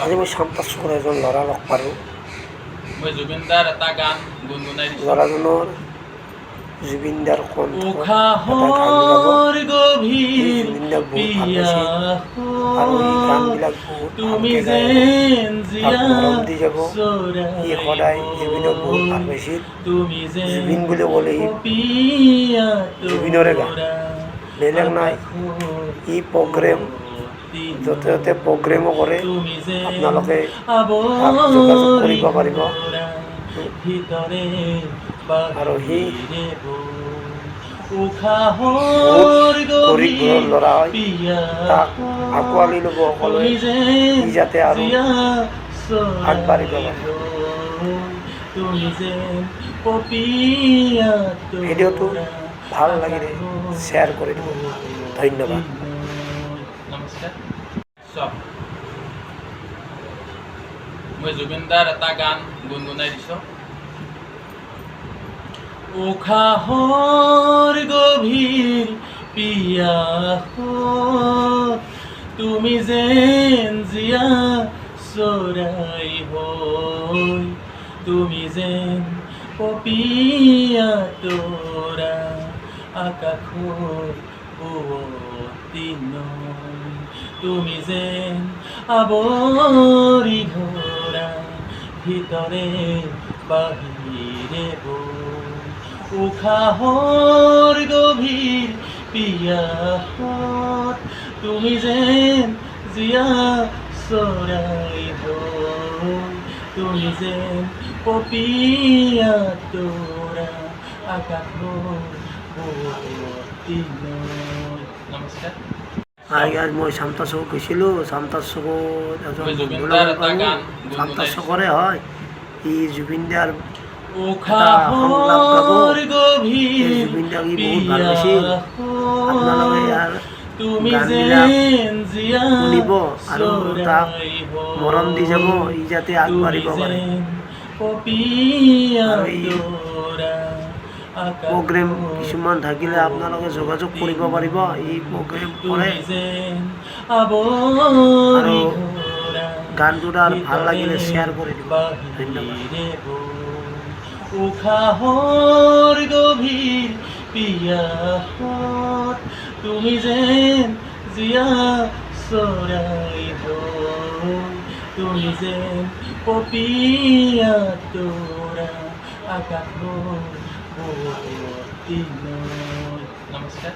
আজি মই চান্তাছ চকুৰ এজন ল'ৰা লগ পালোঁ। মই জুবিনদাৰ এটা গান গুণগুণাই দিছোঁ। ল'ৰাজনৰ জুবিনদাৰ কণ্ঠ এটা গান গাব। উশাহৰ সি গভীৰ জুবিনদাক বহুত ভাল পাইছিল আৰু এই গানবিলাক বহুত তুমি ভালকৈ গায় আৰু যেন তাক জিয়া মৰম দি যাব। সি চৰাই সদায় জুবিনক বহুত ভাল পাইছিল। তুমি যেন জুবিন বুলি ক'লে সি পপিয়া জুবিনৰে গান, বেলেগ নাই। ই প্ৰগ্ৰেম য'তে ত'তে প্ৰগ্ৰেমো কৰে। আপোনালোকে তাক যোগাযোগ কৰিব পাৰিব আৰু সি বহুত গৰীব ঘৰৰ ল'ৰা হয়। তাক আঁকোৱালি ল'ব সকলোৱে, সি যাতে আৰু আগবাঢ়িব পাৰে। ভিডিঅ'টো ভাল লাগিলে শ্বেয়াৰ কৰি দিব। ধন্যবাদ। নমস্কাৰ। মই জুবিনদাৰ এটা গান গুণগুণাই দিছোঁ। উশাহৰ গভীৰ পিয়াসত তুমি যেন জীয়া চৰাই হৈ, তুমি যেন পপিয়া তৰা আকাশৰ পুৱতি নৈ, তুমি যেন আৱৰি ধৰা ভিতৰে বাহিৰে উশাহৰ গভীৰ পিয়াসত তুমি যেন জীয়া চৰাই হৈ, তুমি যেন পপিয়া তৰা আকাশৰ পুৱতি নৈ। নমস্কাৰ। আজ মই চান্তাছ চকুত গৈছিলোঁ। চান্তাছ চকুত এজন জুবিনদাৰ এটা গান চান্তাছ চকৰে হয়। ই জুবিনদাৰ উশাহৰ গভীৰ জুবিনদাক ই বহুত ভাল পাইছিল। আপোনালোকে ইয়াৰ তুমি গানবিলাক যেন জীয়া শুনিব আৰু তাক মৰম দি যাব, ই যাতে আগবাঢ়িব পাৰে। আৰু এই প্ৰগ্ৰেম কিছুমান থাকিলে আপোনালোকে যোগাযোগ কৰিব পাৰিব। এই প্ৰগ্ৰেম কৰে আৰু গানটো তাৰ ভাল লাগিলে শ্বেয়াৰ কৰি দিব। ধন্যবাদ। উশাহৰ গভীৰ পিয়াসত তুমি যেন জীয়া চৰাই হৈ, তুমি যেন পপিয়া তৰা আকাশৰ পুৱতি নৈ। নমস্কাৰ।